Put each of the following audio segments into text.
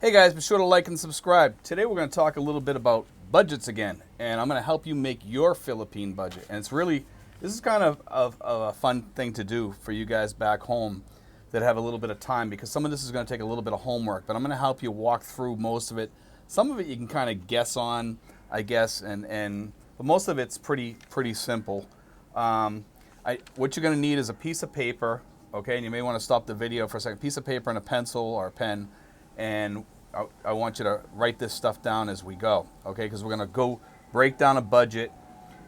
Hey guys, be sure to like and subscribe. Today we're going to talk a little bit about budgets again, and I'm going to help you make your Philippine budget. And this is kind of a fun thing to do for you guys back home that have a little bit of time, because some of this is going to take a little bit of homework, but I'm going to help you walk through most of it. Some of it you can kind of guess on, I guess, but most of it's pretty simple. What you're going to need is a piece of paper, okay, and you may want to stop the video for a second. Piece of paper and a pencil or a pen, and I want you to write this stuff down as we go, okay? Because we're going to go break down a budget,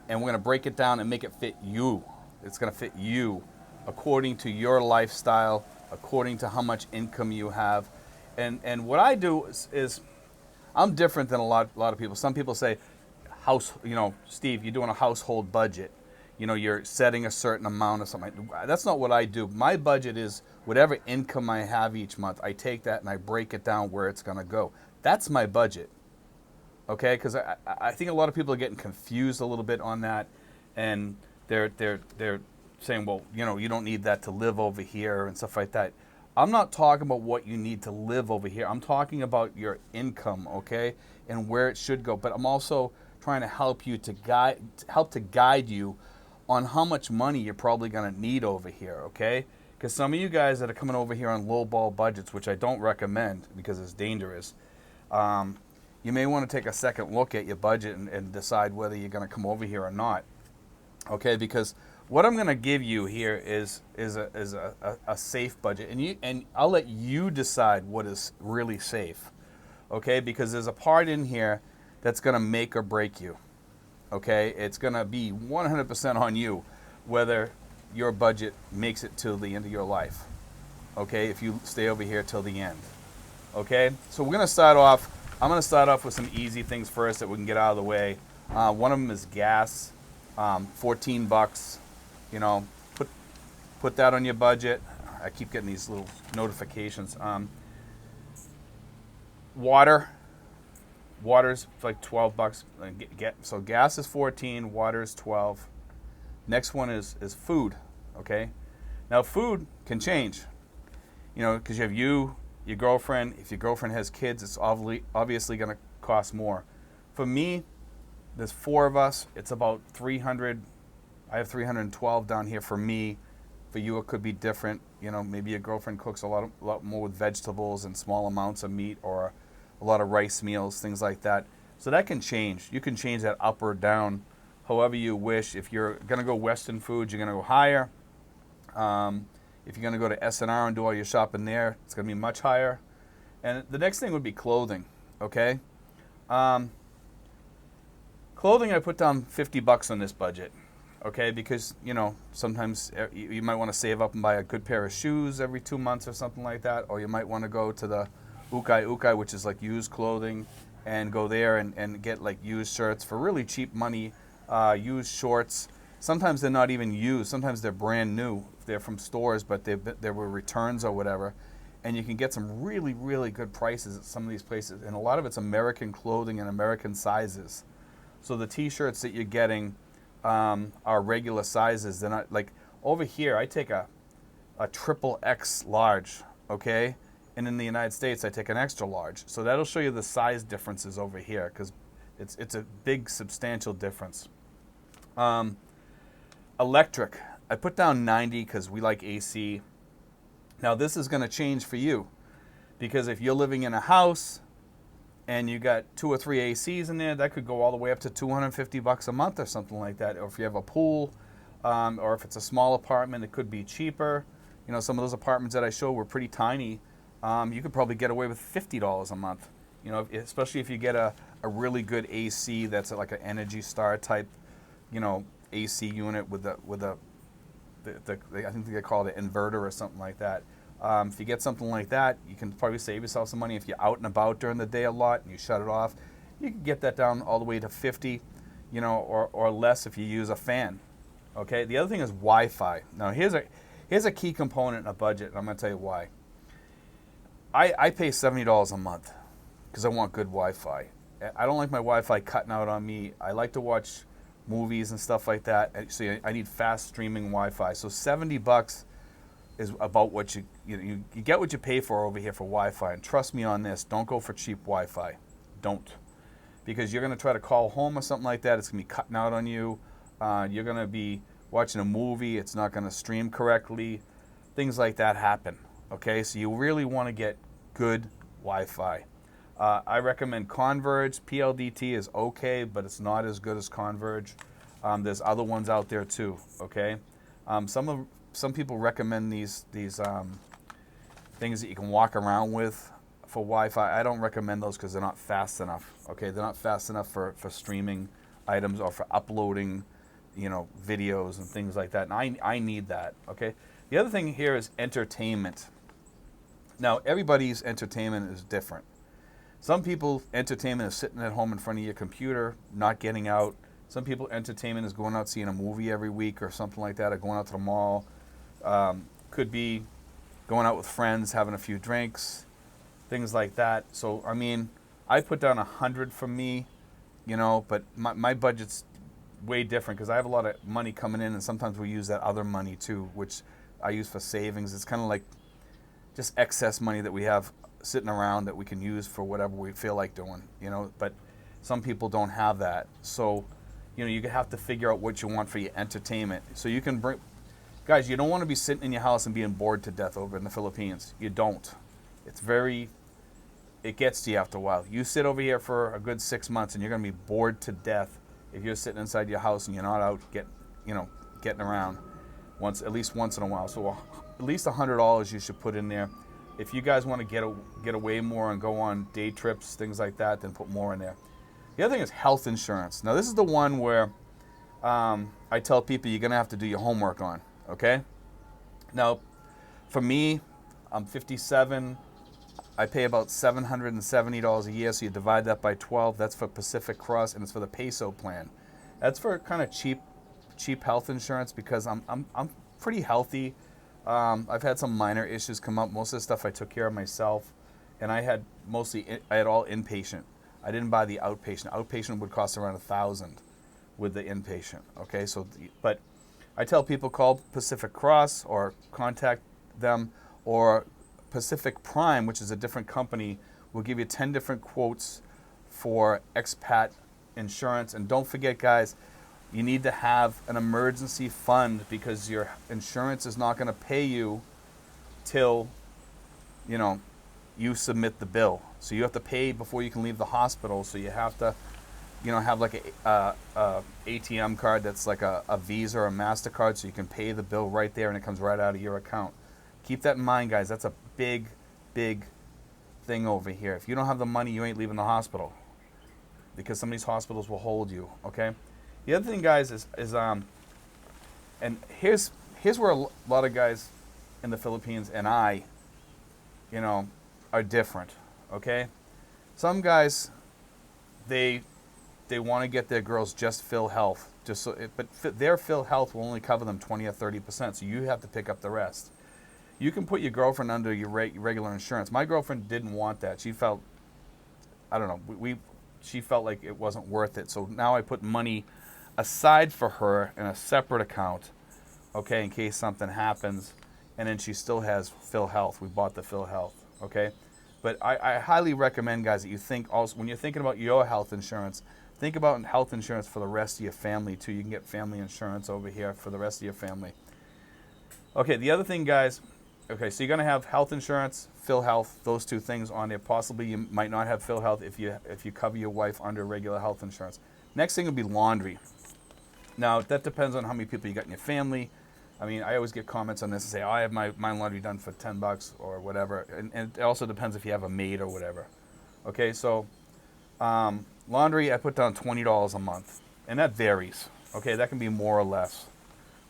and we're going to break it down and make it fit you. It's going to fit you according to your lifestyle, according to how much income you have. And what I do is I'm different than a lot of people. Some people say, Steve, you're doing a household budget. You're setting a certain amount of something. That's not what I do. My budget is whatever income I have each month. I take that and I break it down where it's going to go. That's my budget. Okay? Because I think a lot of people are getting confused a little bit on that, and they're saying, well, you don't need that to live over here and stuff like that. I'm not talking about what you need to live over here. I'm talking about your income, okay, and where it should go. But I'm also trying to help you to guide you on how much money you're probably going to need over here, okay? Because some of you guys that are coming over here on low-ball budgets, which I don't recommend because it's dangerous, you may want to take a second look at your budget and decide whether you're going to come over here or not, okay? Because what I'm going to give you here is a safe budget, and I'll let you decide what is really safe, okay? Because there's a part in here that's going to make or break you. Okay, it's going to be 100% on you whether your budget makes it till the end of your life. Okay, if you stay over here till the end. Okay, so we're going to start off. I'm going to start off with some easy things first that we can get out of the way. One of them is gas, $14. Put that on your budget. I keep getting these little notifications. Water's like $12. So gas is 14, water is 12. Next one is food. Okay, now food can change. Because you have your girlfriend. If your girlfriend has kids, it's obviously going to cost more. For me, there's 4 of us. It's about 300. I have 312 down here for me. For you, it could be different. Maybe your girlfriend cooks a lot more with vegetables and small amounts of meat, or a lot of rice meals, things like that. So that can change. You can change that up or down however you wish. If you're going to go Western foods, you're going to go higher. If you're going to go to S&R and do all your shopping there, it's going to be much higher. And the next thing would be clothing, okay? Clothing, I put down $50 on this budget, okay? Because, sometimes you might want to save up and buy a good pair of shoes every 2 months or something like that, or you might want to go to the Ukay, which is like used clothing, and go there and get like used shirts for really cheap money, used shorts. Sometimes they're not even used. Sometimes they're brand new. They're from stores, but there were returns or whatever. And you can get some really, really good prices at some of these places. And a lot of it's American clothing and American sizes. So the T-shirts that you're getting are regular sizes. They're not like over here. I take a triple X large, okay? And in the United States, I take an extra large. So that'll show you the size differences over here, because it's a big, substantial difference. Electric, I put down 90 because we like AC. Now this is going to change for you, because if you're living in a house and you got 2 or 3 ACs in there, that could go all the way up to $250 a month or something like that. Or if you have a pool, or if it's a small apartment, it could be cheaper. Some of those apartments that I showed were pretty tiny. You could probably get away with $50 a month, especially if you get a really good AC that's like an Energy Star type, AC unit with I think they call it an inverter or something like that. If you get something like that, you can probably save yourself some money. If you're out and about during the day a lot and you shut it off, you can get that down all the way to 50, or less if you use a fan. Okay. The other thing is Wi-Fi. Now here's a key component in a budget, and I'm going to tell you why. I pay $70 a month because I want good Wi-Fi. I don't like my Wi-Fi cutting out on me. I like to watch movies and stuff like that. So I need fast streaming Wi-Fi. So $70 is about what you get what you pay for over here for Wi-Fi. And trust me on this, don't go for cheap Wi-Fi. Don't. Because you're going to try to call home or something like that. It's going to be cutting out on you. You're going to be watching a movie. It's not going to stream correctly. Things like that happen. Okay, so you really want to get good Wi-Fi. I recommend Converge. PLDT is okay, but it's not as good as Converge. There's other ones out there too. Okay, some people recommend these things that you can walk around with for Wi-Fi. I don't recommend those because they're not fast enough. Okay, they're not fast enough for streaming items or for uploading, videos and things like that. And I need that. Okay. The other thing here is entertainment. Now, everybody's entertainment is different. Some people, entertainment is sitting at home in front of your computer, not getting out. Some people, entertainment is going out seeing a movie every week or something like that, or going out to the mall. Could be going out with friends, having a few drinks, things like that. So, I mean, I put down 100 for me, but my budget's way different because I have a lot of money coming in, and sometimes we use that other money too, which I use for savings. It's kind of like just excess money that we have sitting around that we can use for whatever we feel like doing, but some people don't have that. So, you have to figure out what you want for your entertainment. So you can guys, you don't want to be sitting in your house and being bored to death over in the Philippines. You don't. It gets to you after a while. You sit over here for a good 6 months and you're going to be bored to death if you're sitting inside your house and you're not out getting around at least once in a while. So at least $100 you should put in there. If you guys want to get away more and go on day trips, things like that, then put more in there. The other thing is health insurance. Now, this is the one where I tell people you're going to have to do your homework on, okay? Now, for me, I'm 57. I pay about $770 a year, so you divide that by 12. That's for Pacific Cross, and it's for the peso plan. That's for kind of cheap health insurance because I'm pretty healthy. I've had some minor issues come up. Most of the stuff I took care of myself, and I had all inpatient. I didn't buy the outpatient. Outpatient would cost around $1,000 with the inpatient. Okay, but I tell people call Pacific Cross or contact them, or Pacific Prime, which is a different company, will give you 10 different quotes for expat insurance. And don't forget, guys, you need to have an emergency fund because your insurance is not going to pay you till, you submit the bill. So you have to pay before you can leave the hospital. So you have to, have like a ATM card that's like a Visa or a MasterCard, so you can pay the bill right there and it comes right out of your account. Keep that in mind, guys. That's a big, big thing over here. If you don't have the money, you ain't leaving the hospital because some of these hospitals will hold you, okay? The other thing, guys, is and here's where a lot of guys in the Philippines and I, are different, okay? Some guys, they want to get their girls just Phil Health, but their Phil Health will only cover them 20 or 30%, so you have to pick up the rest. You can put your girlfriend under your regular insurance. My girlfriend didn't want that. She felt, she felt like it wasn't worth it. So now I put money aside for her in a separate account, okay, in case something happens. And then she still has Phil Health. We bought the Phil Health, okay? But I highly recommend, guys, that you think also, when you're thinking about your health insurance, think about health insurance for the rest of your family, too. You can get family insurance over here for the rest of your family. Okay, the other thing, guys, okay, so you're going to have health insurance, Phil Health, those two things on there. Possibly you might not have Phil Health if you cover your wife under regular health insurance. Next thing would be laundry. Now, that depends on how many people you got in your family. I mean, I always get comments on this and say, I have my laundry done for $10 or whatever. And it also depends if you have a maid or whatever. Okay, so laundry, I put down $20 a month. And that varies. Okay, that can be more or less.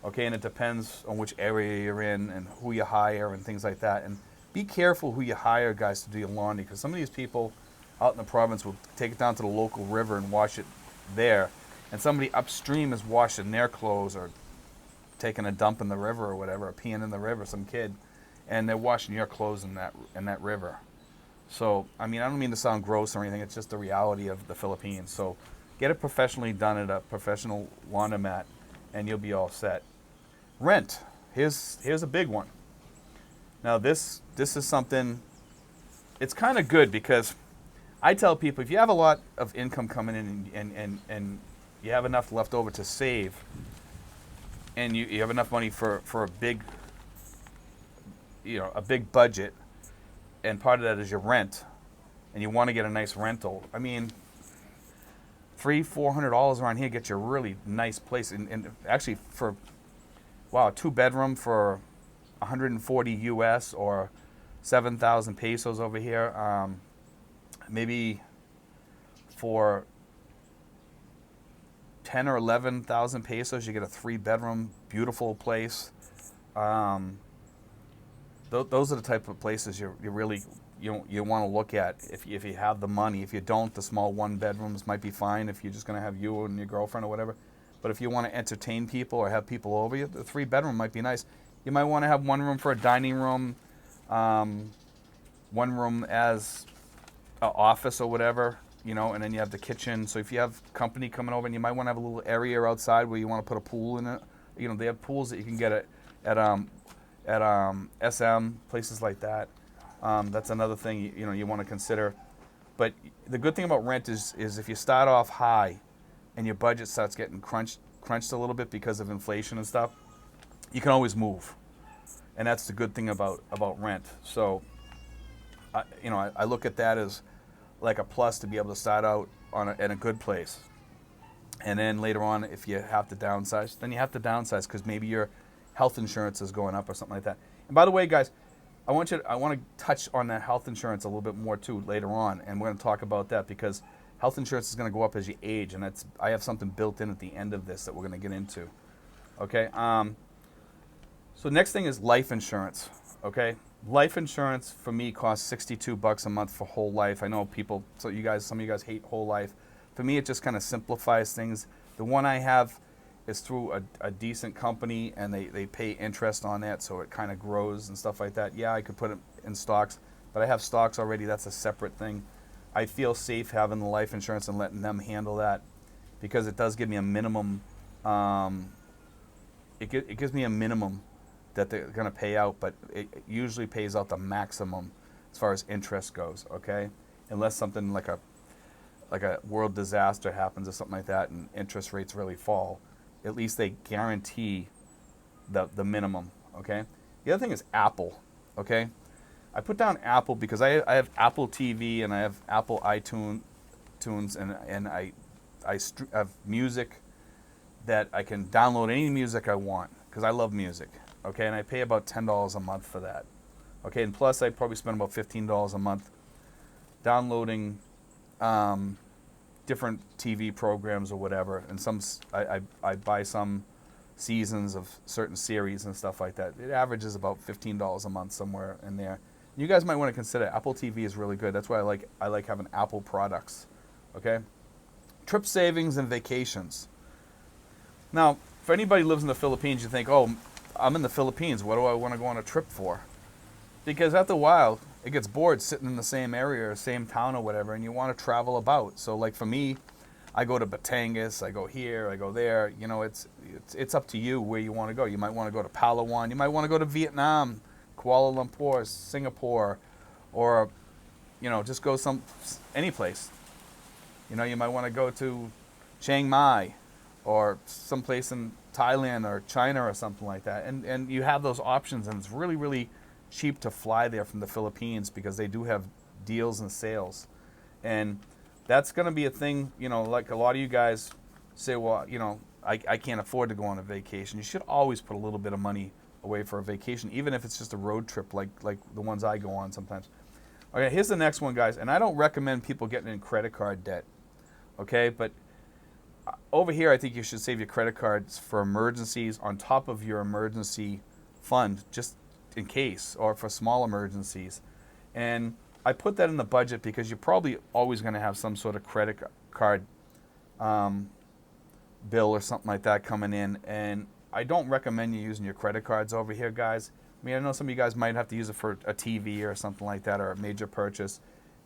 Okay, and it depends on which area you're in and who you hire and things like that. And be careful who you hire, guys, to do your laundry, because some of these people out in the province will take it down to the local river and wash it there. And somebody upstream is washing their clothes or taking a dump in the river or whatever, or peeing in the river, some kid, and they're washing your clothes in that river. So, I mean, I don't mean to sound gross or anything. It's just the reality of the Philippines. So get it professionally done at a professional laundromat, and you'll be all set. Rent. Here's a big one. Now this is something, it's kind of good because I tell people if you have a lot of income coming in and you have enough left over to save, and you have enough money for a big, a big budget, and part of that is your rent, and you want to get a nice rental. I mean, $300-400 around here gets you a really nice place, and actually for, wow, 2-bedroom for 140 US or 7,000 pesos over here. Maybe for 10 or 11,000 pesos, you get a 3-bedroom, beautiful place. Those are the type of places you really want to look at if you have the money. If you don't, the small 1-bedrooms might be fine if you're just going to have you and your girlfriend or whatever. But if you want to entertain people or have people over you, the 3-bedroom might be nice. You might want to have one room for a dining room, one room as an office or whatever, and then you have the kitchen. So if you have company coming over, and you might want to have a little area outside where you want to put a pool in it. They have pools that you can get at SM, places like that. That's another thing you want to consider. But the good thing about rent is if you start off high and your budget starts getting crunched a little bit because of inflation and stuff, you can always move. And that's the good thing about rent. So I look at that as like a plus to be able to start out in a good place. And then later on, if you have to downsize, then you have to downsize because maybe your health insurance is going up or something like that. And by the way, guys, I want to touch on that health insurance a little bit more too later on, and we're going to talk about that because health insurance is going to go up as you age, and I have something built in at the end of this that we're going to get into. Okay. So next thing is life insurance. Okay. Life insurance for me costs $62 a month for whole life. I know some of you guys hate whole life. For me, it just kind of simplifies things. The one I have is through a decent company, and they pay interest on that, so it kind of grows and stuff like that. Yeah, I could put it in stocks, but I have stocks already. That's a separate thing. I feel safe having the life insurance and letting them handle that because it does give me a minimum. It gives me a minimum that they're going to pay out, but it usually pays out the maximum as far as interest goes, okay? Unless something like a world disaster happens or something like that and interest rates really fall, at least they guarantee the minimum, okay? The other thing is Apple, okay? I put down Apple because I have Apple TV and I have Apple iTunes and I have music that I can download any music I want because I love music. Okay, and I pay about $10 a month for that. Okay, and plus I probably spend about $15 a month downloading different TV programs or whatever, and I buy some seasons of certain series and stuff like that. It averages about $15 a month somewhere in there. You guys might want to consider Apple TV is really good. That's why I like having Apple products. Okay, trip savings and vacations. Now, for anybody who lives in the Philippines, you think, oh, I'm in the Philippines. What do I want to go on a trip for? Because after a while, it gets bored sitting in the same area or same town or whatever, and you want to travel about. So, like for me, I go to Batangas, I go here, I go there. It's up to you where you want to go. You might want to go to Palawan. You might want to go to Vietnam, Kuala Lumpur, Singapore, or just go any place. You might want to go to Chiang Mai or someplace in Thailand or China or something like that. And you have those options, and it's really, really cheap to fly there from the Philippines because they do have deals and sales. And that's going to be a thing, like a lot of you guys say, well, I can't afford to go on a vacation. You should always put a little bit of money away for a vacation, even if it's just a road trip like the ones I go on sometimes. Okay, here's the next one, guys. And I don't recommend people getting in credit card debt, okay? But over here, I think you should save your credit cards for emergencies on top of your emergency fund, just in case, or for small emergencies. And I put that in the budget because you're probably always going to have some sort of credit card bill or something like that coming in. And I don't recommend you using your credit cards over here, guys. I mean, I know some of you guys might have to use it for a TV or something like that, or a major purchase.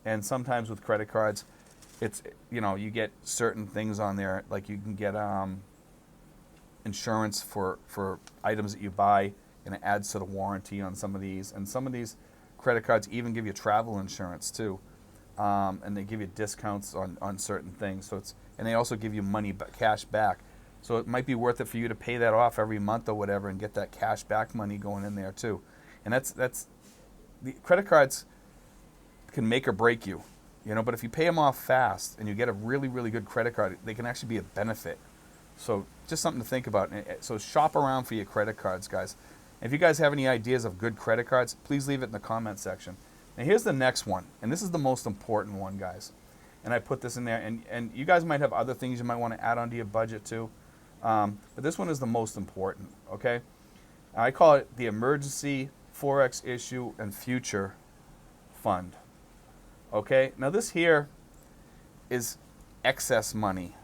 And sometimes with credit cards, it's, you get certain things on there, like you can get insurance for items that you buy and it adds to the warranty on some of these. And some of these credit cards even give you travel insurance too, and they give you discounts on certain things. So and they also give you money, cash back. So it might be worth it for you to pay that off every month or whatever, and get that cash back money going in there too. And that's the credit cards can make or break you, but if you pay them off fast and you get a really, really good credit card, they can actually be a benefit. So just something to think about. So shop around for your credit cards, guys. If you guys have any ideas of good credit cards, please leave it in the comment section. And here's the next one, and this is the most important one, guys. And I put this in there, and you guys might have other things you might want to add onto your budget too. But this one is the most important, okay? I call it the Emergency Forex Issue and Future Fund. Okay, now this here is excess money,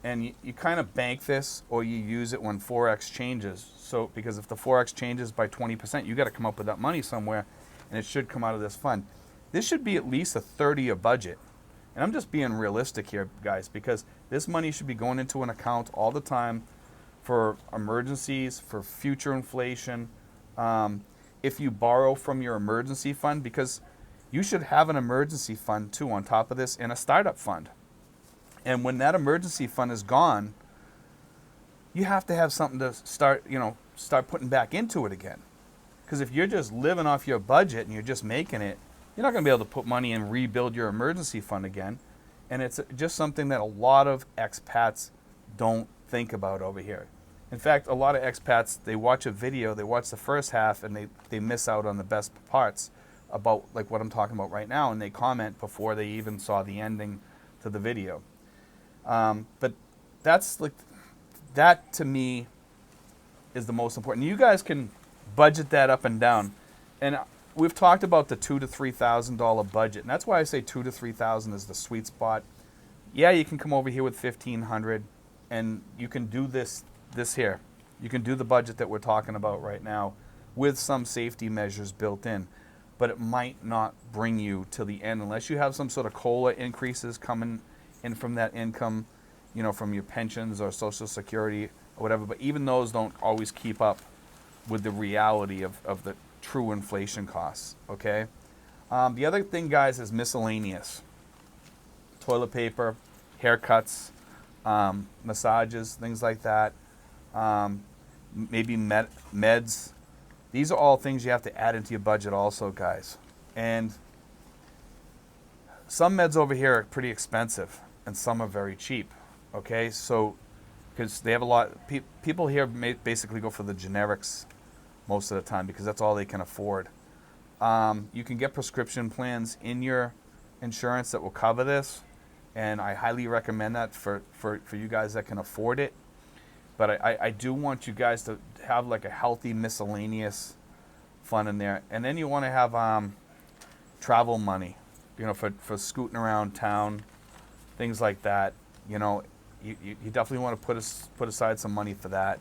and you kind of bank this, or you use it when Forex changes. So because if the Forex changes by 20%, you got to come up with that money somewhere, and it should come out of this fund. This should be at least a third of your budget. And I'm just being realistic here, guys, because this money should be going into an account all the time for emergencies, for future inflation. If you borrow from your emergency fund, because you should have an emergency fund too on top of this, and a startup fund. And when that emergency fund is gone, you have to have something to start putting back into it again. Because if you're just living off your budget and you're just making it, you're not going to be able to put money and rebuild your emergency fund again. And it's just something that a lot of expats don't think about over here. In fact, a lot of expats, they watch a video, they watch the first half, and they miss out on the best parts about like what I'm talking about right now, and they comment before they even saw the ending to the video. But that's like, that to me is the most important. You guys can budget that up and down. And we've talked about the $2,000 to $3,000 budget, and that's why I say $2,000 to $3,000 is the sweet spot. Yeah, you can come over here with $1,500, and you can do this here. You can do the budget that we're talking about right now with some safety measures built in, but it might not bring you to the end unless you have some sort of COLA increases coming in from that income, from your pensions or Social Security or whatever. But even those don't always keep up with the reality of the true inflation costs, okay? The other thing, guys, is miscellaneous. Toilet paper, haircuts, massages, things like that. Maybe meds. These are all things you have to add into your budget also, guys. And some meds over here are pretty expensive, and some are very cheap, okay? So, because they have a lot, people here basically go for the generics most of the time because that's all they can afford. You can get prescription plans in your insurance that will cover this, and I highly recommend that for you guys that can afford it. But I do want you guys to have like a healthy miscellaneous fund in there. And then you want to have travel money, for scooting around town, things like that. You definitely want to put aside some money for that,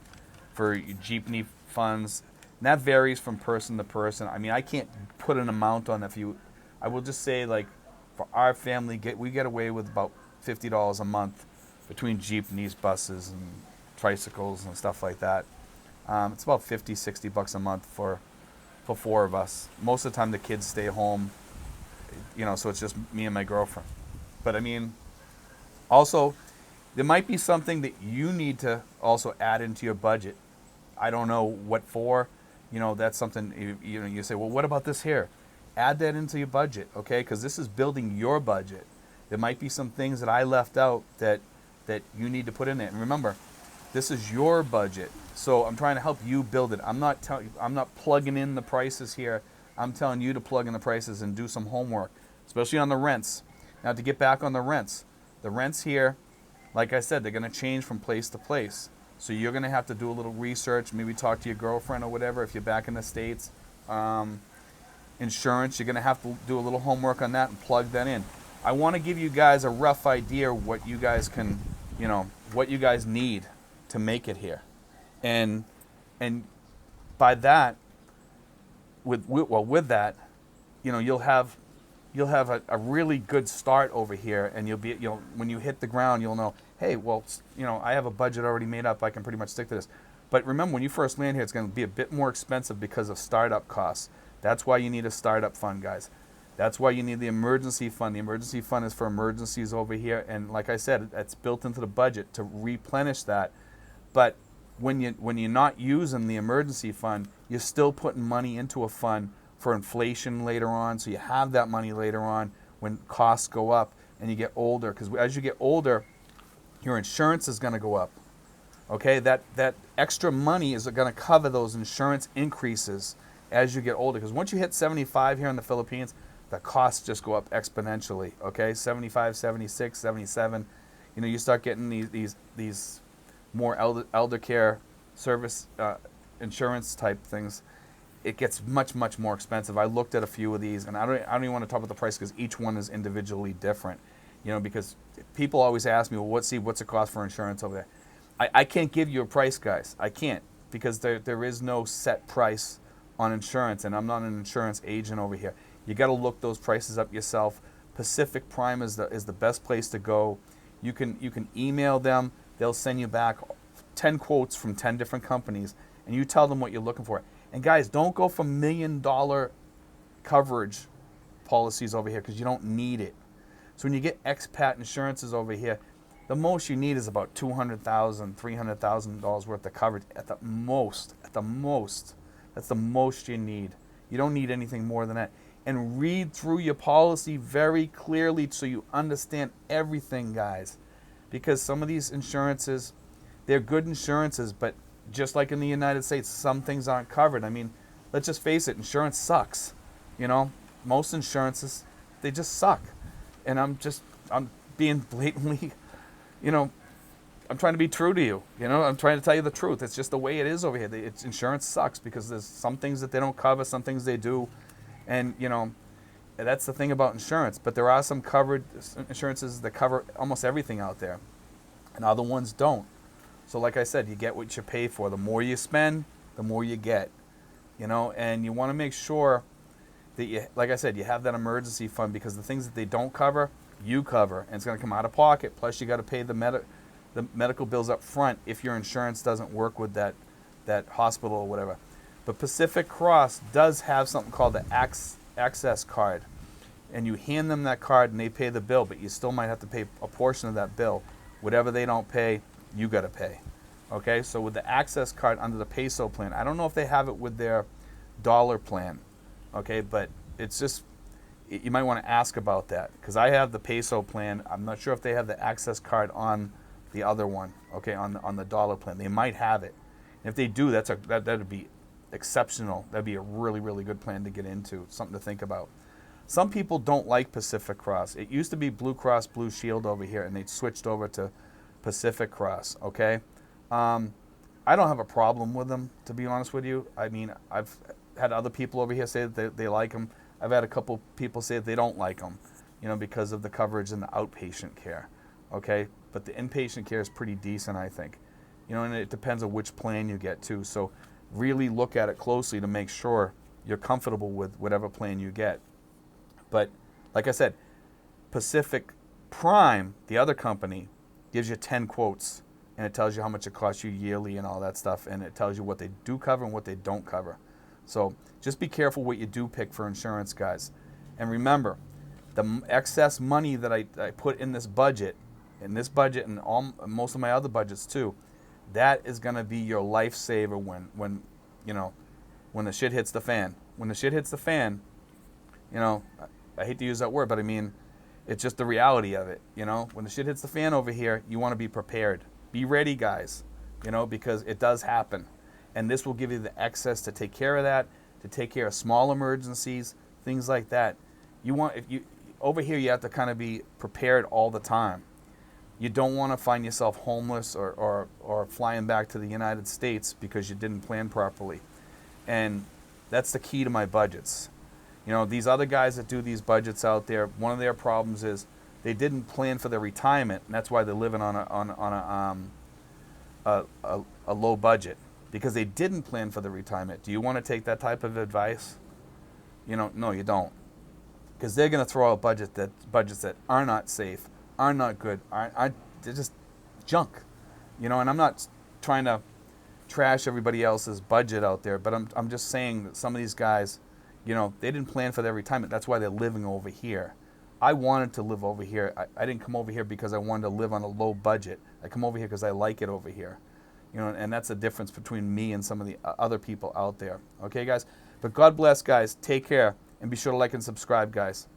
for your jeepney funds. And that varies from person to person. I mean, I can't put an amount on it. I will just say, like, for our family, we get away with about $50 a month between jeepneys, buses, and tricycles and stuff like that. It's about $50-$60 a month for 4 of us. Most of the time the kids stay home, so it's just me and my girlfriend. But I mean, also, there might be something that you need to also add into your budget. I don't know what for. That's something, you say, well, what about this here? Add that into your budget, okay? Because this is building your budget. There might be some things that I left out that you need to put in there. And remember, this is your budget, so I'm trying to help you build it. I'm not plugging in the prices here. I'm telling you to plug in the prices and do some homework, especially on the rents. Now, to get back on the rents here, like I said, they're going to change from place to place. So you're going to have to do a little research, maybe talk to your girlfriend or whatever if you're back in the States. Insurance, you're going to have to do a little homework on that and plug that in. I want to give you guys a rough idea of what you guys can, what you guys need to make it here. And by that, with that, you'll have a really good start over here, and you'll be, when you hit the ground, you'll know, hey, well, I have a budget already made up. I can pretty much stick to this. But remember, when you first land here, it's going to be a bit more expensive because of startup costs. That's why you need a startup fund, guys. That's why you need the emergency fund. The emergency fund is for emergencies over here. And like I said, it's built into the budget to replenish that. But when you're not using the emergency fund, you're still putting money into a fund for inflation later on. So you have that money later on when costs go up and you get older. Because as you get older, your insurance is going to go up. Okay, that extra money is going to cover those insurance increases as you get older. Because once you hit 75 here in the Philippines, the costs just go up exponentially. Okay, 75, 76, 77. You know, you start getting these more elder care service insurance type things. It gets much more expensive. I looked at a few of these, and I don't even want to talk about the price because each one is individually different. You know, because people always ask me, well, what's the cost for insurance over there? I can't give you a price, guys. I can't, because there is no set price on insurance, and I'm not an insurance agent over here. You got to look those prices up yourself. Pacific Prime is the best place to go. You can email them. They'll send you back 10 quotes from 10 different companies, and you tell them what you're looking for. And guys, don't go for $1 million coverage policies over here because you don't need it. So when you get expat insurances over here, the most you need is about $200,000, $300,000 worth of coverage at the most. At the most, that's the most you need. You don't need anything more than that. And read through your policy very clearly so you understand everything, guys. Because some of these insurances, they're good insurances, but just like in the United States, some things aren't covered. I mean, let's just face it, insurance sucks. You know, most insurances, they just suck. And I'm being blatantly, you know, I'm trying to be true to you. You know, I'm trying to tell you the truth. It's just the way it is over here. Insurance sucks because there's some things that they don't cover, some things they do. And, you know, that's the thing about insurance. But there are some covered insurances that cover almost everything out there, and other ones don't. So like I said, you get what you pay for. The more you spend, the more you get. You know, and you want to make sure that you, like I said, you have that emergency fund, because the things that they don't cover, you cover, and it's going to come out of pocket. Plus, you got to pay the medical bills up front if your insurance doesn't work with that hospital or whatever. But Pacific Cross does have something called the access card, and you hand them that card and they pay the bill, but you still might have to pay a portion of that bill. Whatever they don't pay, you got to pay. Okay, so with the access card under the peso plan, I don't know if they have it with their dollar plan. Okay, but it's just, you might want to ask about that, because I have the peso plan. I'm not sure if they have the access card on the other one. Okay, on the dollar plan, they might have it. And if they do, that'd be exceptional. That'd be a really good plan to get into. Something to think about. Some people don't like Pacific Cross. It used to be Blue Cross Blue Shield over here, and they switched over to Pacific Cross. Okay, I don't have a problem with them, to be honest with you. I mean, I've had other people over here say that they like them. I've had a couple people say that they don't like them, you know, because of the coverage in the outpatient care. Okay, but the inpatient care is pretty decent, I think. You know, and it depends on which plan you get too. So really look at it closely to make sure you're comfortable with whatever plan you get. But like I said, Pacific Prime, the other company, gives you 10 quotes, and it tells you how much it costs you yearly and all that stuff, and it tells you what they do cover and what they don't cover. So just be careful what you do pick for insurance, guys. And remember, the excess money that I put in this budget, and most of my other budgets too, that is going to be your lifesaver when the shit hits the fan. When the shit hits the fan, you know, I hate to use that word, but I mean, it's just the reality of it. You know, when the shit hits the fan over here, you want to be prepared. Be ready, guys, you know, because it does happen. And this will give you the access to take care of that, to take care of small emergencies, things like that. Over here, you have to kind of be prepared all the time. You don't want to find yourself homeless or flying back to the United States because you didn't plan properly. And that's the key to my budgets. You know, these other guys that do these budgets out there, one of their problems is they didn't plan for their retirement, and that's why they're living on a low budget, because they didn't plan for the retirement. Do you want to take that type of advice? You know, no, you don't, because they're going to throw out budgets that are not safe, are not good, they're just junk. You know, and I'm not trying to trash everybody else's budget out there, but I'm just saying that some of these guys, they didn't plan for their retirement. That's why they're living over here. I wanted to live over here. I didn't come over here because I wanted to live on a low budget. I come over here because I like it over here. And that's the difference between me and some of the other people out there. Okay, guys? But God bless, guys. Take care. And be sure to like and subscribe, guys.